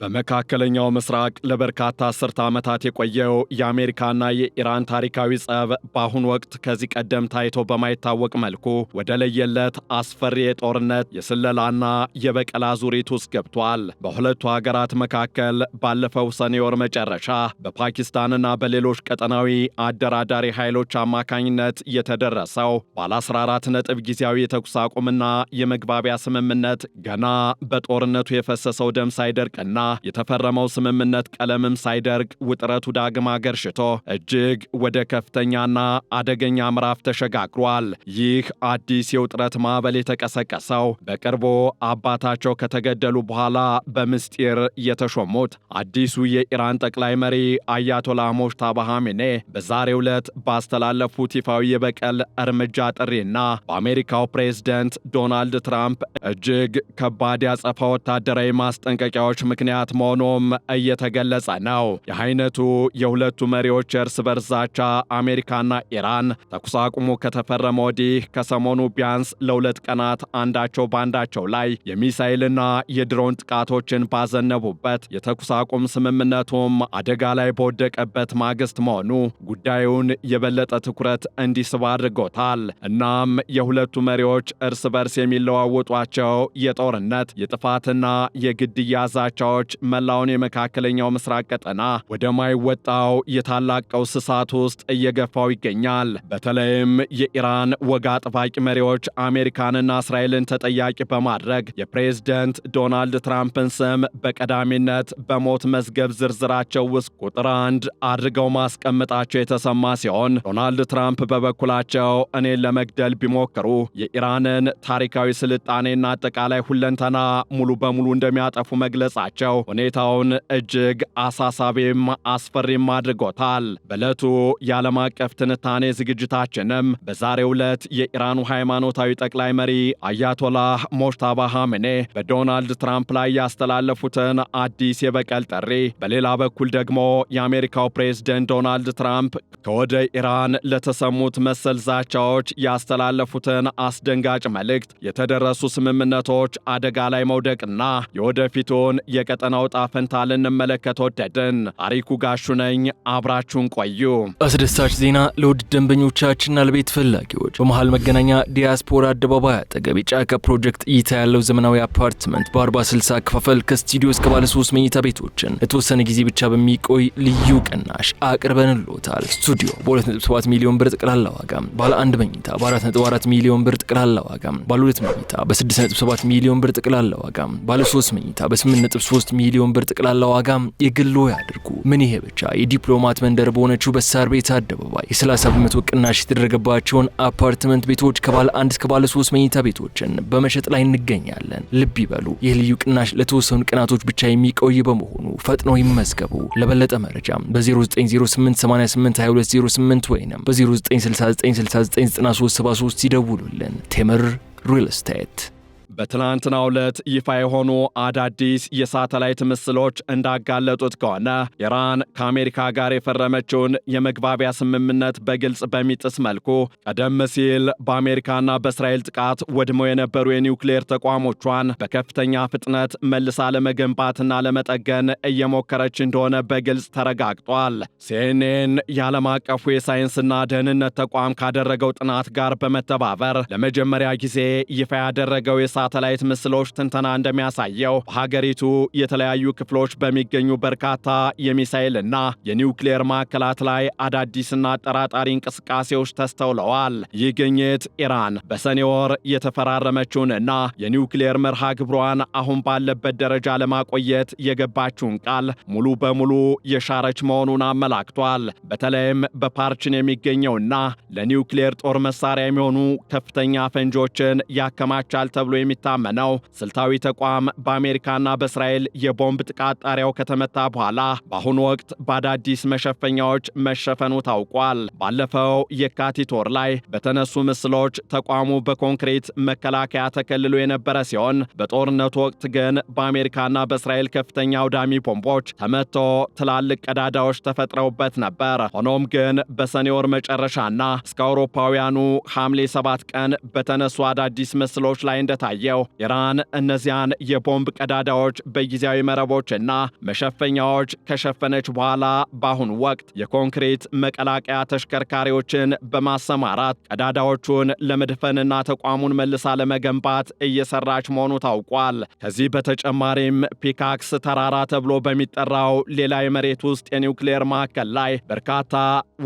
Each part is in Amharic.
በመካከለኛው ምስራቅ ለበርካታ አስርተ ዓመታት የቆየው የአሜሪካና የኢራን ታሪካዊ ጸብ በአሁኑ ወቅት ከዚህ ቀደም ታይቶ በማይታወቅ መልኩ ወደ ለየለት አስፈሪ የጦርነት የስለላና የበቀል አዙሪት ውስጥ ገብቷል። በሁለቱ ሀገራት መካከል ባለፈው ሰኔ ወር መጨረሻ በፓኪስታንና በሌሎች ቀጠናዊ አደራዳሪ ኃይሎች አማካኝነት የተደረሰው ባለ 14 ነጥብ ጊዜያዊ የተኩስ አቁምና የመግባቢያ ስምምነት ገና በጦርነቱ የፈሰሰው ደም ሳይደርቅና የተፈረመው ስምምነት ቀለምም ሳይደርቅ ውጥረቱ ዳግም አገርሽቶ እጅግ ወደ ከፍተኛና አደገኛ ምዕራፍ ተሸጋግሯል። ይህ አዲስ የውጥረት ማዕበል የተቀሰቀሰው በቅርቡ አባታቸው ከተገደሉ በኋላ በምስጢር የተሾሙት አዲሱ የኢራን ጠቅላይ መሪ አያቶላህ ሞጅተባ ኻሜኔ በዛሬው ዕለት ባስተላለፉት ይፋዊ የበቀል እርምጃ ጥሪና በአሜሪካው ፕሬዝደንት ዶናልድ ትራምፕ እጅግ ከባድ ያጸፋ ወታደራዊ ማስጠንቀቂያዎች ምክንያት መሆኑም እየተገለጸ ነው። የአይነቱ የሁለቱ መሪዎች እርስ በርስ ዛቻ አሜሪካና ኢራን ተኩስ አቁሙ ከተፈረመ ወዲህ ከሰሞኑ ቢያንስ ለሁለት ቀናት አንዳቸው ባንዳቸው ላይ የሚሳኤልና የድሮን ጥቃቶችን ባዘነቡበት የተኩስ አቁም ስምምነቱም አደጋ ላይ በወደቀበት ማግስት መሆኑ ጉዳዩን የበለጠ ትኩረት እንዲስብ አድርጎታል። እናም የሁለቱ መሪዎች እርስ በርስ የሚለዋወጧቸው የጦርነት የጥፋትና የግድያ ዛቻዎች መላውን የመካከለኛው ምስራቅ ቀጠና ወደማይወጣው የታላቅ ቀውስ እሳት ውስጥ እየገፋው ይገኛል። በተለይም የኢራን ወግ አጥባቂ መሪዎች አሜሪካንና እስራኤልን ተጠያቂ በማድረግ የፕሬዝደንት ዶናልድ ትራምፕን ስም በቀዳሚነት በሞት መዝገብ ዝርዝራቸው ውስጥ ቁጥር 1 አድርገው ማስቀመጣቸው የተሰማ ሲሆን ዶናልድ ትራምፕ በበኩላቸው እኔን ለመግደል ቢሞክሩ የኢራንን ታሪካዊ ስልጣኔና አጠቃላይ ሁለንተና ሙሉ በሙሉ እንደሚያጠፉ መግለጻቸው ሁኔታውን እጅግ አሳሳቢም አስፈሪም አድርጎታል። በዕለቱ የዓለም አቀፍ ትንታኔ ዝግጅታችንም በዛሬው ዕለት የኢራኑ ሃይማኖታዊ ጠቅላይ መሪ አያቶላህ ሞጅተባ ኻሜኔ በዶናልድ ትራምፕ ላይ ያስተላለፉትን አዲስ የበቀል ጥሪ፣ በሌላ በኩል ደግሞ የአሜሪካው ፕሬዝደንት ዶናልድ ትራምፕ ከወደ ኢራን ለተሰሙት መሰል ዛቻዎች ያስተላለፉትን አስደንጋጭ መልእክት፣ የተደረሱ ስምምነቶች አደጋ ላይ መውደቅና የወደፊቱን የቀጠናው ዕጣ ፈንታ ልንመለከት ወደድን። ታሪኩ ጋሹ ነኝ። አብራችሁን ቆዩ። አስደሳች ዜና ለውድ ደንበኞቻችንና ለቤት ፈላጊዎች በመሃል መገናኛ ዲያስፖራ አደባባይ አጠገብ የጫካ ፕሮጀክት እይታ ያለው ዘመናዊ አፓርትመንት በ40/60 አከፋፈል ከስቱዲዮ እስከ ባለ 3 መኝታ ቤቶችን ለተወሰነ ጊዜ ብቻ በሚቆይ ልዩ ቅናሽ አቅርበንልዎታል። ስቱዲዮ በ2.7 ሚሊዮን ብር ጠቅላላ ዋጋ፣ ባለ 1 መኝታ በ4.4 ሚሊዮን ብር ጠቅላላ ዋጋ፣ ባለ 2 መኝታ በ6.7 ሚሊዮን ብር ጠቅላላ ዋጋ፣ ባለ 3 መኝታ በ8.3 ሚሊዮን ብር ጠቅላላ ዋጋ የግሎ ያድርጉ። ምን ይሄ ብቻ! የዲፕሎማት መንደር በሆነችው በሳር ቤት አደባባይ የ30 በመቶ ቅናሽ የተደረገባቸውን አፓርትመንት ቤቶች ከባለ 1 እስከ ባለ 3 መኝታ ቤቶችን በመሸጥ ላይ እንገኛለን። ልብ ይበሉ፣ ይህ ልዩ ቅናሽ ለተወሰኑ ቀናቶች ብቻ የሚቆይ በመሆኑ ፈጥነው ይመዝገቡ። ለበለጠ መረጃ በ0908882208 ወይንም በ0969699373 ይደውሉልን። ቴምር ሪል ስቴት። በትናንትናው ዕለት ይፋ የሆኑ አዳዲስ የሳተላይት ምስሎች እንዳጋለጡት ከሆነ ኢራን ከአሜሪካ ጋር የፈረመችውን የመግባቢያ ስምምነት በግልጽ በሚጥስ መልኩ ቀደም ሲል በአሜሪካና በእስራኤል ጥቃት ወድመው የነበሩ የኒውክሌር ተቋሞቿን በከፍተኛ ፍጥነት መልሳ ለመገንባትና ለመጠገን እየሞከረች እንደሆነ በግልጽ ተረጋግጧል። ሲኤንኤን የዓለም አቀፉ የሳይንስና ደህንነት ተቋም ካደረገው ጥናት ጋር በመተባበር ለመጀመሪያ ጊዜ ይፋ ያደረገው ሳተላይት ምስሎች ትንተና እንደሚያሳየው በሀገሪቱ የተለያዩ ክፍሎች በሚገኙ በርካታ የሚሳኤልና የኒውክሌር ማዕከላት ላይ አዳዲስና አጠራጣሪ እንቅስቃሴዎች ተስተውለዋል። ይህ ግኝት ኢራን በሰኔ ወር የተፈራረመችውንና የኒውክሌር መርሃ ግብሯን አሁን ባለበት ደረጃ ለማቆየት የገባችውን ቃል ሙሉ በሙሉ የሻረች መሆኑን አመላክቷል። በተለይም በፓርችን የሚገኘውና ለኒውክሌር ጦር መሳሪያ የሚሆኑ ከፍተኛ ፈንጆችን ያከማቻል ተብሎ የሚታመነው ስልታዊ ተቋም በአሜሪካና በእስራኤል የቦምብ ጥቃት ጣሪያው ከተመታ በኋላ በአሁኑ ወቅት በአዳዲስ መሸፈኛዎች መሸፈኑ ታውቋል። ባለፈው የካቲት ወር ላይ በተነሱ ምስሎች ተቋሙ በኮንክሪት መከላከያ ተከልሎ የነበረ ሲሆን በጦርነቱ ወቅት ግን በአሜሪካና በእስራኤል ከፍተኛ አውዳሚ ቦምቦች ተመቶ ትላልቅ ቀዳዳዎች ተፈጥረውበት ነበር። ሆኖም ግን በሰኔ ወር መጨረሻና እስከ አውሮፓውያኑ ሐምሌ 7 ቀን በተነሱ አዳዲስ ምስሎች ላይ እንደታየ የቆየው። ኢራን እነዚያን የቦምብ ቀዳዳዎች በጊዜያዊ መረቦችና መሸፈኛዎች ከሸፈነች በኋላ በአሁኑ ወቅት የኮንክሪት መቀላቀያ ተሽከርካሪዎችን በማሰማራት ቀዳዳዎቹን ለመድፈንና ተቋሙን መልሳ ለመገንባት እየሰራች መሆኑ ታውቋል። ከዚህ በተጨማሪም ፒካክስ ተራራ ተብሎ በሚጠራው ሌላ የመሬት ውስጥ የኒውክሌር ማዕከል ላይ በርካታ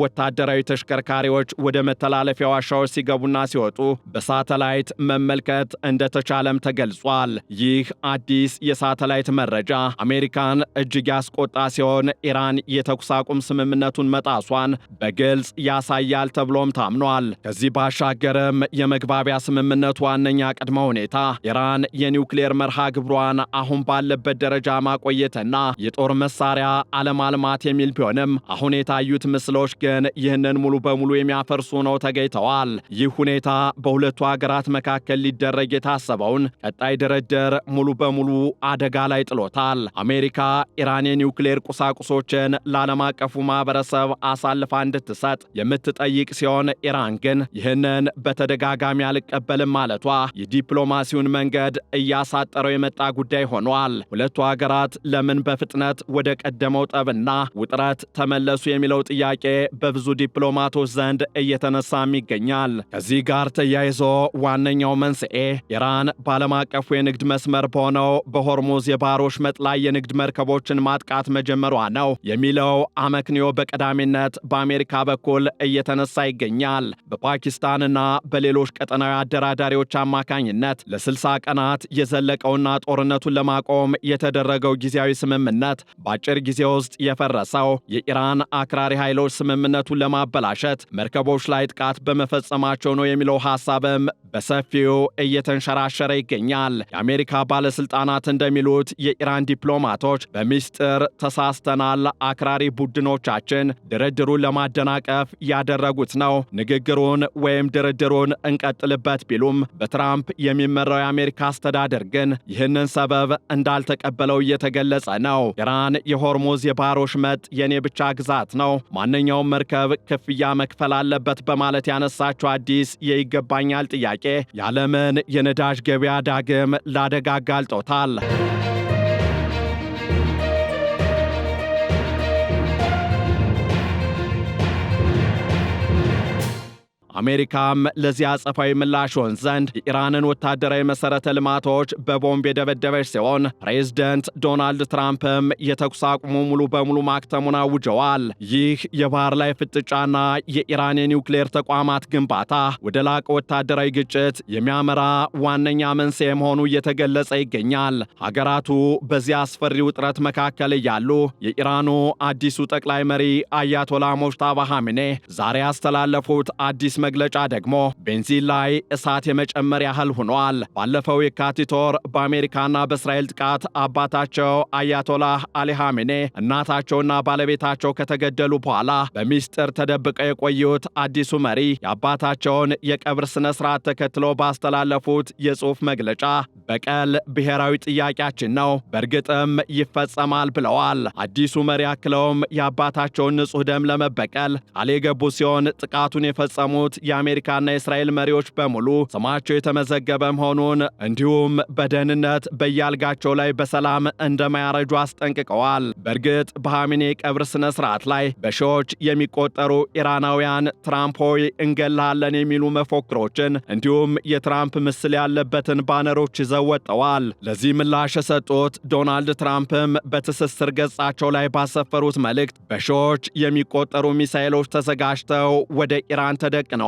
ወታደራዊ ተሽከርካሪዎች ወደ መተላለፊያ ዋሻዎች ሲገቡና ሲወጡ በሳተላይት መመልከት እንደተቻለም ተገልጿል። ይህ አዲስ የሳተላይት መረጃ አሜሪካን እጅግ ያስቆጣ ሲሆን ኢራን የተኩስ አቁም ስምምነቱን መጣሷን በግልጽ ያሳያል ተብሎም ታምኗል። ከዚህ ባሻገርም የመግባቢያ ስምምነቱ ዋነኛ ቅድመ ሁኔታ ኢራን የኒውክሌር መርሃ ግብሯን አሁን ባለበት ደረጃ ማቆየትና የጦር መሳሪያ አለማልማት የሚል ቢሆንም አሁን የታዩት ምስሎች ግን ይህንን ሙሉ በሙሉ የሚያፈርሱ ነው ተገኝተዋል። ይህ ሁኔታ በሁለቱ ሀገራት መካከል ሊደረግ የታሰበውን ቀጣይ ድርድር ሙሉ በሙሉ አደጋ ላይ ጥሎታል። አሜሪካ ኢራን የኒውክሌር ቁሳቁሶችን ለዓለም አቀፉ ማህበረሰብ አሳልፋ እንድትሰጥ የምትጠይቅ ሲሆን ኢራን ግን ይህንን በተደጋጋሚ አልቀበልም ማለቷ የዲፕሎማሲውን መንገድ እያሳጠረው የመጣ ጉዳይ ሆኗል። ሁለቱ ሀገራት ለምን በፍጥነት ወደ ቀደመው ጠብና ውጥረት ተመለሱ የሚለው ጥያቄ በብዙ ዲፕሎማቶች ዘንድ እየተነሳም ይገኛል። ከዚህ ጋር ተያይዞ ዋነኛው መንስኤ ኢራን በዓለም አቀፉ የንግድ መስመር በሆነው በሆርሙዝ የባህር ወሽመጥ ላይ የንግድ መርከቦችን ማጥቃት መጀመሯ ነው የሚለው አመክንዮ በቀዳሚነት በአሜሪካ በኩል እየተነሳ ይገኛል። በፓኪስታንና በሌሎች ቀጠናዊ አደራዳሪዎች አማካኝነት ለ60 ቀናት የዘለቀውና ጦርነቱን ለማቆም የተደረገው ጊዜያዊ ስምምነት በአጭር ጊዜ ውስጥ የፈረሰው የኢራን አክራሪ ኃይሎች ስምምነቱን ለማበላሸት መርከቦች ላይ ጥቃት በመፈጸማቸው ነው የሚለው ሐሳብም በሰፊው እየተንሸራሸረ ይገኛል። የአሜሪካ ባለስልጣናት እንደሚሉት የኢራን ዲፕሎማቶች በሚስጥር ተሳስተናል፣ አክራሪ ቡድኖቻችን ድርድሩን ለማደናቀፍ ያደረጉት ነው፣ ንግግሩን ወይም ድርድሩን እንቀጥልበት ቢሉም በትራምፕ የሚመራው የአሜሪካ አስተዳደር ግን ይህንን ሰበብ እንዳልተቀበለው እየተገለጸ ነው። ኢራን የሆርሙዝ የባህር ወሽመጥ የኔ ብቻ ግዛት ነው፣ ማንኛውም መርከብ ክፍያ መክፈል አለበት በማለት ያነሳቸው አዲስ የይገባኛል ጥያቄ የዓለምን የነዳጅ ገበያ ዳግም ለአደጋ አጋልጦታል። አሜሪካም ለዚህ አጸፋዊ ምላሽ ሆን ዘንድ የኢራንን ወታደራዊ መሠረተ ልማቶች በቦምብ የደበደበች ሲሆን ፕሬዝደንት ዶናልድ ትራምፕም የተኩስ አቁሙ ሙሉ በሙሉ ማክተሙን አውጀዋል። ይህ የባህር ላይ ፍጥጫና የኢራን የኒውክሌር ተቋማት ግንባታ ወደ ላቀ ወታደራዊ ግጭት የሚያመራ ዋነኛ መንስኤ መሆኑ እየተገለጸ ይገኛል። ሀገራቱ በዚህ አስፈሪ ውጥረት መካከል እያሉ የኢራኑ አዲሱ ጠቅላይ መሪ አያቶላ ሞጅታባ ኻሜኔ ዛሬ ያስተላለፉት አዲስ መግለጫ ደግሞ ቤንዚን ላይ እሳት የመጨመር ያህል ሆኗል። ባለፈው የካቲት ወር በአሜሪካና በእስራኤል ጥቃት አባታቸው አያቶላህ አሊ ኻሜኔ እናታቸውና ባለቤታቸው ከተገደሉ በኋላ በሚስጥር ተደብቀው የቆዩት አዲሱ መሪ የአባታቸውን የቀብር ስነ ስርዓት ተከትሎ ባስተላለፉት የጽሑፍ መግለጫ በቀል ብሔራዊ ጥያቄያችን ነው፣ በእርግጥም ይፈጸማል ብለዋል። አዲሱ መሪ አክለውም የአባታቸውን ንጹሕ ደም ለመበቀል ቃል የገቡ ሲሆን ጥቃቱን የፈጸሙት የአሜሪካና የእስራኤል መሪዎች በሙሉ ስማቸው የተመዘገበ መሆኑን እንዲሁም በደህንነት በያልጋቸው ላይ በሰላም እንደማያረጁ አስጠንቅቀዋል። በእርግጥ በኻሜኔ የቀብር ስነ ስርዓት ላይ በሺዎች የሚቆጠሩ ኢራናውያን ትራምፕ ሆይ እንገላለን የሚሉ መፎክሮችን እንዲሁም የትራምፕ ምስል ያለበትን ባነሮች ይዘው ወጥተዋል። ለዚህ ምላሽ የሰጡት ዶናልድ ትራምፕም በትስስር ገጻቸው ላይ ባሰፈሩት መልእክት በሺዎች የሚቆጠሩ ሚሳኤሎች ተዘጋጅተው ወደ ኢራን ተደቅነዋል።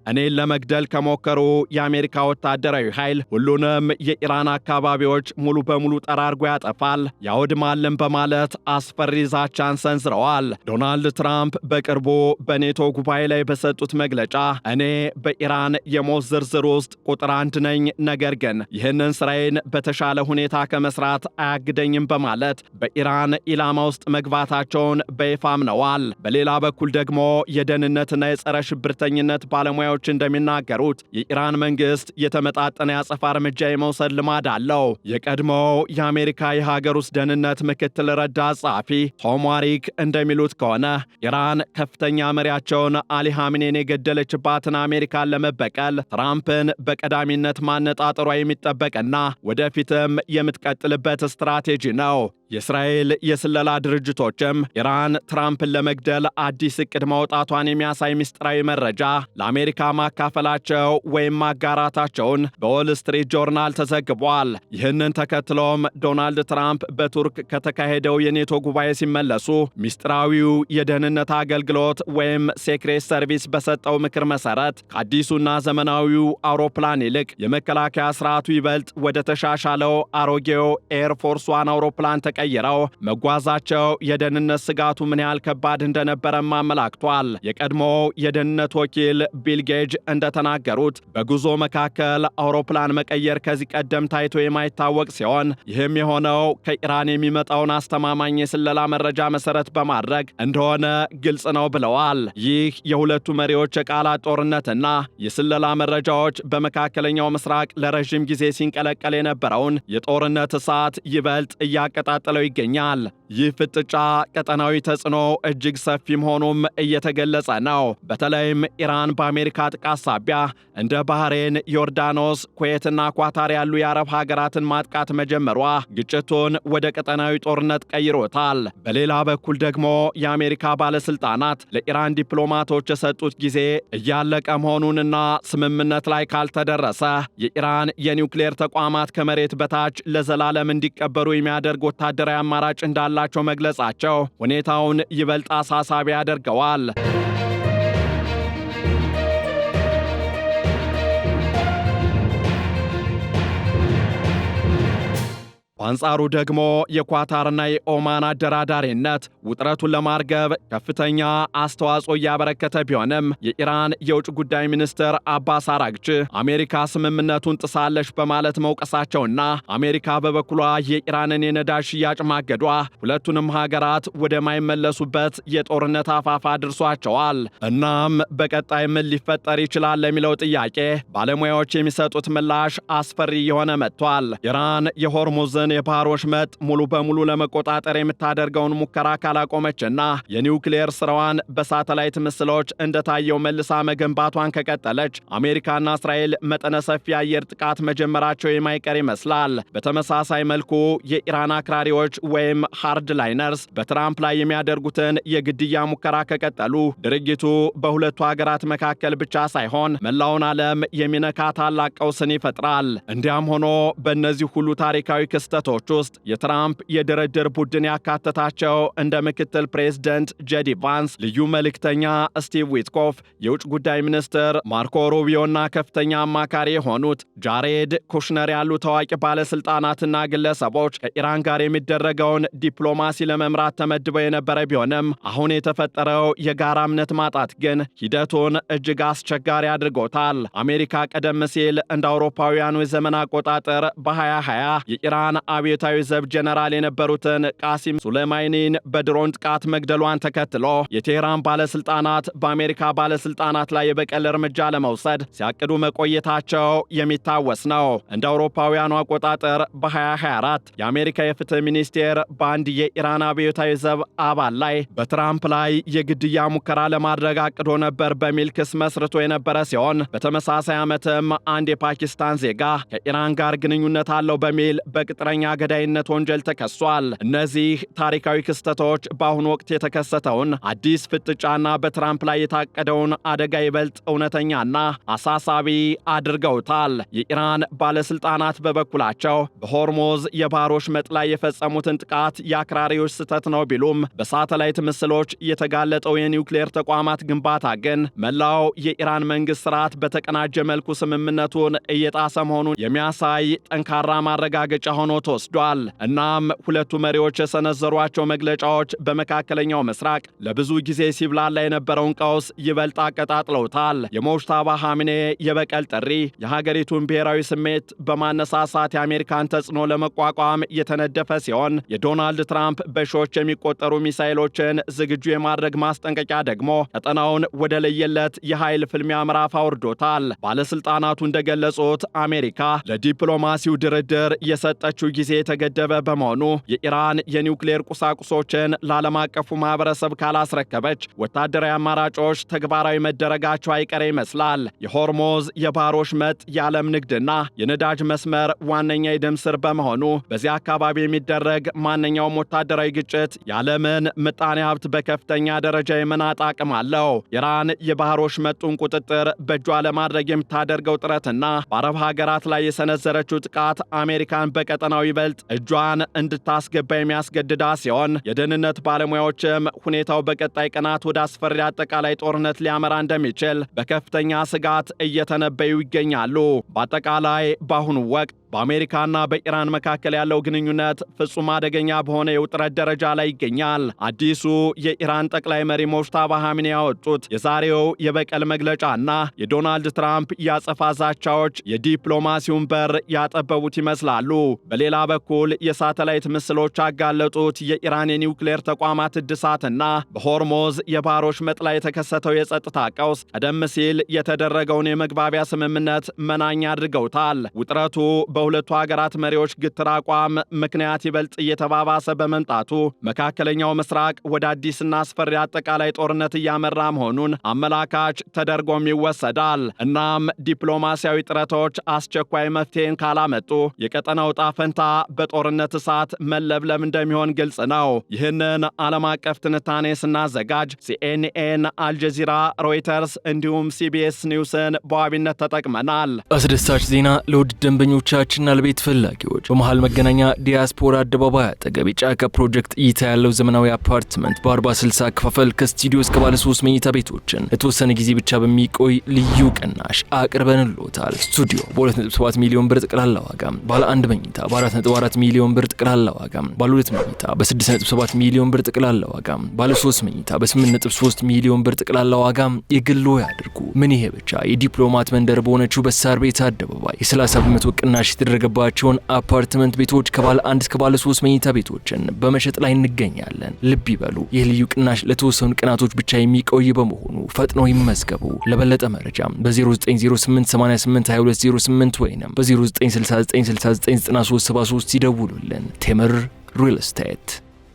እኔን ለመግደል ከሞከሩ የአሜሪካ ወታደራዊ ኃይል ሁሉንም የኢራን አካባቢዎች ሙሉ በሙሉ ጠራርጎ ያጠፋል፣ ያወድማልን በማለት አስፈሪ ዛቻን ሰንዝረዋል። ዶናልድ ትራምፕ በቅርቡ በኔቶ ጉባኤ ላይ በሰጡት መግለጫ እኔ በኢራን የሞት ዝርዝር ውስጥ ቁጥር 1 ነኝ፣ ነገር ግን ይህንን ስራዬን በተሻለ ሁኔታ ከመስራት አያግደኝም በማለት በኢራን ኢላማ ውስጥ መግባታቸውን በይፋ አምነዋል። በሌላ በኩል ደግሞ የደህንነትና የጸረ ሽብርተኝነት ደህንነት ባለሙያዎች እንደሚናገሩት የኢራን መንግስት የተመጣጠነ ያጸፋ እርምጃ የመውሰድ ልማድ አለው። የቀድሞው የአሜሪካ የሀገር ውስጥ ደህንነት ምክትል ረዳት ጸሐፊ ቶም ዋሪክ እንደሚሉት ከሆነ ኢራን ከፍተኛ መሪያቸውን አሊ ሐምኔን የገደለችባትን አሜሪካን ለመበቀል ትራምፕን በቀዳሚነት ማነጣጠሯ የሚጠበቅና ወደፊትም የምትቀጥልበት ስትራቴጂ ነው። የእስራኤል የስለላ ድርጅቶችም ኢራን ትራምፕን ለመግደል አዲስ ዕቅድ ማውጣቷን የሚያሳይ ምስጢራዊ መረጃ ለአሜሪካ ማካፈላቸው ወይም ማጋራታቸውን በዎል ስትሪት ጆርናል ተዘግቧል። ይህንን ተከትሎም ዶናልድ ትራምፕ በቱርክ ከተካሄደው የኔቶ ጉባኤ ሲመለሱ ምስጢራዊው የደህንነት አገልግሎት ወይም ሴክሬት ሰርቪስ በሰጠው ምክር መሰረት ከአዲሱና ዘመናዊው አውሮፕላን ይልቅ የመከላከያ ስርዓቱ ይበልጥ ወደ ተሻሻለው አሮጌው ኤርፎርስ ዋን አውሮፕላን ቀይረው መጓዛቸው የደህንነት ስጋቱ ምን ያህል ከባድ እንደነበረም አመላክቷል። የቀድሞው የደህንነት ወኪል ቢል ጌጅ እንደተናገሩት በጉዞ መካከል አውሮፕላን መቀየር ከዚህ ቀደም ታይቶ የማይታወቅ ሲሆን ይህም የሆነው ከኢራን የሚመጣውን አስተማማኝ የስለላ መረጃ መሰረት በማድረግ እንደሆነ ግልጽ ነው ብለዋል። ይህ የሁለቱ መሪዎች የቃላት ጦርነትና የስለላ መረጃዎች በመካከለኛው ምስራቅ ለረዥም ጊዜ ሲንቀለቀል የነበረውን የጦርነት እሳት ይበልጥ እያቀጣጠለው ይገኛል። ይህ ፍጥጫ ቀጠናዊ ተጽዕኖ እጅግ ሰፊ መሆኑም እየተገለጸ ነው። በተለይም ኢራን በአሜሪካ ጥቃት ሳቢያ እንደ ባህሬን፣ ዮርዳኖስ፣ ኩዌትና ኳታር ያሉ የአረብ ሀገራትን ማጥቃት መጀመሯ ግጭቱን ወደ ቀጠናዊ ጦርነት ቀይሮታል። በሌላ በኩል ደግሞ የአሜሪካ ባለስልጣናት ለኢራን ዲፕሎማቶች የሰጡት ጊዜ እያለቀ መሆኑንና ስምምነት ላይ ካልተደረሰ የኢራን የኒውክሌር ተቋማት ከመሬት በታች ለዘላለም እንዲቀበሩ የሚያደርግ ወታደራዊ አማራጭ እንዳላቸው መግለጻቸው ሁኔታውን ይበልጥ አሳሳቢ ያደርገዋል። በአንጻሩ ደግሞ የኳታርና የኦማን አደራዳሪነት ውጥረቱን ለማርገብ ከፍተኛ አስተዋጽኦ እያበረከተ ቢሆንም የኢራን የውጭ ጉዳይ ሚኒስትር አባስ አራግቺ አሜሪካ ስምምነቱን ጥሳለች በማለት መውቀሳቸውና አሜሪካ በበኩሏ የኢራንን የነዳጅ ሽያጭ ማገዷ ሁለቱንም ሀገራት ወደማይመለሱበት የጦርነት አፋፍ አድርሷቸዋል። እናም በቀጣይ ምን ሊፈጠር ይችላል ለሚለው ጥያቄ ባለሙያዎች የሚሰጡት ምላሽ አስፈሪ የሆነ መጥቷል። ኢራን የሆርሙዝን የባህር ወሽመጥ ሙሉ በሙሉ ለመቆጣጠር የምታደርገውን ሙከራ ካላቆመችና የኒውክሌር ስራዋን በሳተላይት ምስሎች እንደታየው መልሳ መገንባቷን ከቀጠለች አሜሪካና እስራኤል መጠነ ሰፊ አየር ጥቃት መጀመራቸው የማይቀር ይመስላል። በተመሳሳይ መልኩ የኢራን አክራሪዎች ወይም ሃርድ ላይነርስ በትራምፕ ላይ የሚያደርጉትን የግድያ ሙከራ ከቀጠሉ ድርጊቱ በሁለቱ ሀገራት መካከል ብቻ ሳይሆን መላውን ዓለም የሚነካ ታላቅ ቀውስን ይፈጥራል። እንዲያም ሆኖ በእነዚህ ሁሉ ታሪካዊ ክስተቶች ውስጥ የትራምፕ የድርድር ቡድን ያካተታቸው እንደ ምክትል ፕሬዝደንት ጄዲ ቫንስ፣ ልዩ መልእክተኛ ስቲቭ ዊትኮፍ፣ የውጭ ጉዳይ ሚኒስትር ማርኮ ሩቢዮና ከፍተኛ አማካሪ የሆኑት ጃሬድ ኩሽነር ያሉ ታዋቂ ባለስልጣናትና ግለሰቦች ከኢራን ጋር የሚደረገውን ዲፕሎማሲ ለመምራት ተመድበው የነበረ ቢሆንም አሁን የተፈጠረው የጋራ እምነት ማጣት ግን ሂደቱን እጅግ አስቸጋሪ አድርጎታል። አሜሪካ ቀደም ሲል እንደ አውሮፓውያኑ የዘመን አቆጣጠር በ2020 የኢራን አብዮታዊ ዘብ ጀነራል የነበሩትን ቃሲም ሱሌማኒን በድሮን ጥቃት መግደሏን ተከትሎ የቴህራን ባለስልጣናት በአሜሪካ ባለስልጣናት ላይ የበቀል እርምጃ ለመውሰድ ሲያቅዱ መቆየታቸው የሚታወስ ነው። እንደ አውሮፓውያኑ አቆጣጠር በ2024 የአሜሪካ የፍትህ ሚኒስቴር በአንድ የኢራን አብዮታዊ ዘብ አባል ላይ በትራምፕ ላይ የግድያ ሙከራ ለማድረግ አቅዶ ነበር በሚል ክስ መስርቶ የነበረ ሲሆን በተመሳሳይ ዓመትም አንድ የፓኪስታን ዜጋ ከኢራን ጋር ግንኙነት አለው በሚል በቅጥረኛ ገዳይነት ወንጀል ተከሷል። እነዚህ ታሪካዊ ክስተቶች በአሁኑ ወቅት የተከሰተውን አዲስ ፍጥጫና በትራምፕ ላይ የታቀደውን አደጋ ይበልጥ እውነተኛና አሳሳቢ አድርገውታል። የኢራን ባለስልጣናት በበኩላቸው በሆርሙዝ የባህር ወሽመጥ ላይ የፈጸሙትን ጥቃት የአክራሪዎች ስህተት ነው ቢሉም በሳተላይት ምስሎች የተጋለጠው የኒውክሌር ተቋማት ግንባታ ግን መላው የኢራን መንግስት ስርዓት በተቀናጀ መልኩ ስምምነቱን እየጣሰ መሆኑን የሚያሳይ ጠንካራ ማረጋገጫ ሆኖ ተወስዷል። እናም ሁለቱ መሪዎች የሰነዘሯቸው መግለጫዎች በመካከለኛው ምስራቅ ለብዙ ጊዜ ሲብላላ የነበረውን ቀውስ ይበልጥ አቀጣጥለውታል። የሞጅታባ ኻሜኔ የበቀል ጥሪ የሀገሪቱን ብሔራዊ ስሜት በማነሳሳት የአሜሪካን ተጽዕኖ ለመቋቋም የተነደፈ ሲሆን የዶናልድ ትራምፕ በሺዎች የሚቆጠሩ ሚሳኤሎችን ዝግጁ የማድረግ ማስጠንቀቂያ ደግሞ ቀጠናውን ወደ ለየለት የኃይል ፍልሚያ ምዕራፍ አውርዶታል። ባለስልጣናቱ እንደገለጹት አሜሪካ ለዲፕሎማሲው ድርድር የሰጠችው ጊዜ የተገደበ በመሆኑ የኢራን የኒውክሌር ቁሳቁሶችን ለዓለም አቀፉ ማህበረሰብ ካላስረከበች ወታደራዊ አማራጮች ተግባራዊ መደረጋቸው አይቀሬ ይመስላል። የሆርሞዝ የባህር ወሽመጥ የዓለም ንግድና የነዳጅ መስመር ዋነኛ የደም ስር በመሆኑ በዚያ አካባቢ የሚደረግ ማንኛውም ወታደራዊ ግጭት የዓለምን ምጣኔ ሀብት በከፍተኛ ደረጃ የመናጥ አቅም አለው። ኢራን የባህር ወሽመጡን ቁጥጥር በእጇ ለማድረግ የምታደርገው ጥረትና በአረብ ሀገራት ላይ የሰነዘረችው ጥቃት አሜሪካን በቀጠናው ይበልጥ እጇን እንድታስገባ የሚያስገድዳ ሲሆን የደህንነት ባለሙያዎችም ሁኔታው በቀጣይ ቀናት ወደ አስፈሪ አጠቃላይ ጦርነት ሊያመራ እንደሚችል በከፍተኛ ስጋት እየተነበዩ ይገኛሉ። በአጠቃላይ በአሁኑ ወቅት በአሜሪካና በኢራን መካከል ያለው ግንኙነት ፍጹም አደገኛ በሆነ የውጥረት ደረጃ ላይ ይገኛል። አዲሱ የኢራን ጠቅላይ መሪ ሞጅታባ ኻሜኔ ያወጡት የዛሬው የበቀል መግለጫና የዶናልድ ትራምፕ ያጸፋ ዛቻዎች የዲፕሎማሲውን በር ያጠበቡት ይመስላሉ። በሌላ በኩል የሳተላይት ምስሎች ያጋለጡት የኢራን የኒውክሌር ተቋማት እድሳትና በሆርሞዝ የባህር ወሽመጥ ላይ የተከሰተው የጸጥታ ቀውስ ቀደም ሲል የተደረገውን የመግባቢያ ስምምነት መናኛ አድርገውታል። ውጥረቱ በሁለቱ ሀገራት መሪዎች ግትር አቋም ምክንያት ይበልጥ እየተባባሰ በመምጣቱ መካከለኛው ምስራቅ ወደ አዲስና አስፈሪ አጠቃላይ ጦርነት እያመራ መሆኑን አመላካች ተደርጎም ይወሰዳል። እናም ዲፕሎማሲያዊ ጥረቶች አስቸኳይ መፍትሄን ካላመጡ የቀጠናው ዕጣ ፈንታ በጦርነት እሳት መለብለብ እንደሚሆን ግልጽ ነው። ይህንን ዓለም አቀፍ ትንታኔ ስናዘጋጅ ሲኤንኤን፣ አልጀዚራ፣ ሮይተርስ እንዲሁም ሲቢኤስ ኒውስን በዋቢነት ተጠቅመናል። አስደሳች ዜና ለውድ ደንበኞቻችንና ለቤት ፈላጊዎች በመሃል መገናኛ ዲያስፖራ አደባባይ አጠገብ የጫካ ፕሮጀክት እይታ ያለው ዘመናዊ አፓርትመንት በ40/60 ክፍል ከስቱዲዮ እስከ ባለ 3 መኝታ ቤቶችን ለተወሰነ ጊዜ ብቻ በሚቆይ ልዩ ቅናሽ አቅርበንልዎታል። ስቱዲዮ በ2.7 ሚሊዮን ብር ጠቅላላ ዋጋ፣ ባለ 1 መኝታ በ4.4 ሚሊዮን ብር ጠቅላላ ዋጋ፣ ባለ 2 መኝታ በ6.7 ሚሊዮን ብር ጠቅላላ ዋጋ፣ ባለ 3 መኝታ በ8.3 ሚሊዮን ብር ጠቅላላ ዋጋ የግሎ ያድርጉ። ምን ይሄ ብቻ! የዲፕሎማት መንደር በሆነችው በሳር ቤት አደባባይ የ30 በመቶ ቅናሽ የተደረገባቸውን አፓርትመንት ቤቶች ከባለ 1 እስከ ባለ 3 መኝታ ቤቶችን በመሸጥ ላይ እንገኛለን። ልብ ይበሉ፣ ይህ ልዩ ቅናሽ ለተወሰኑ ቀናቶች ብቻ የሚቆይ በመሆኑ ፈጥነው ይመዝገቡ። ለበለጠ መረጃ በ0908882208 ወይም በ0969699373 ይደውሉልን። ቴምር ሪል ስቴት